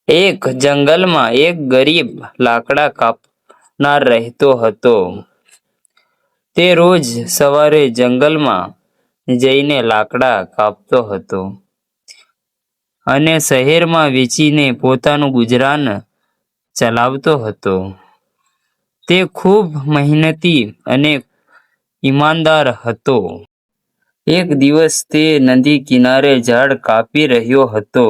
એક જંગલમાં એક ગરીબ લાકડા કાપનાર રહેતો હતો. તે રોજ સવારે જંગલમાં જઈને લાકડા કાપતો હતો અને શહેરમાં વેચીને પોતાનું ગુજરાન ચલાવતો હતો. તે ખૂબ મહેનતી અને ઈમાનદાર હતો. એક દિવસ તે નદી કિનારે ઝાડ કાપી રહ્યો હતો.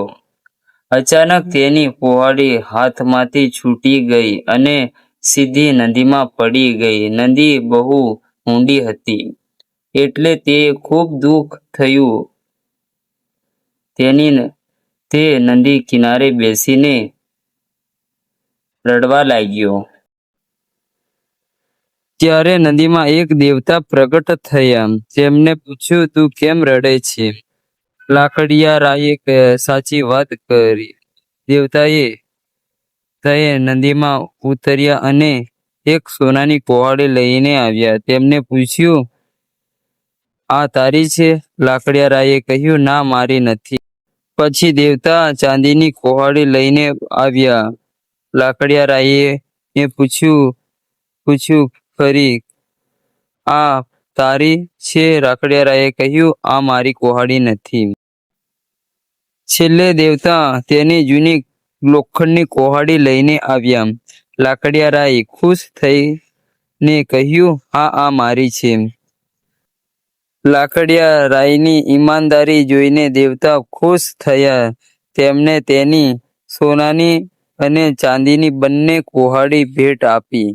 અચાનક તેની કુહાડી હાથમાંથી છૂટી ગઈ અને સીધી નદીમાં પડી ગઈ. નદી બહુ ઊંડી હતી એટલે તે ખૂબ દુઃખ થયું. તે નદી કિનારે બેસીને રડવા લાગ્યો. ત્યારે નદીમાં એક દેવતા પ્રગટ થયા. તેમણે પૂછ્યું, તું કેમ રડે છે? લાકડિયારાયે સાચી વાત કરી. દેવતાએ નદીમાં ઉતર્યા અને એક સોનાની કુહાડી લઈને આવ્યા. તેમણે પૂછ્યું, આ તારી છે? લાકડિયારાયે કહ્યું, ના, મારી નથી. પછી દેવતા ચાંદીની કુહાડી લઈને આવ્યા. લાકડિયારાયે પૂછ્યું ફરી, આ તારી છે? લાકડિયારાયે કહ્યું, આ મારી કુહાડી નથી. છેલ્લે દેવતા તેની જૂની લોખંડની કુહાડી લઈને આવ્યા. લાકડિયારાયે ખુશ થઈને કહ્યું, હા, આ મારી છે. લાકડિયારાયની ઈમાનદારી જોઈને દેવતા ખુશ થયા. તેમણે તેની સોનાની અને ચાંદીની બંને કુહાડી ભેટ આપી.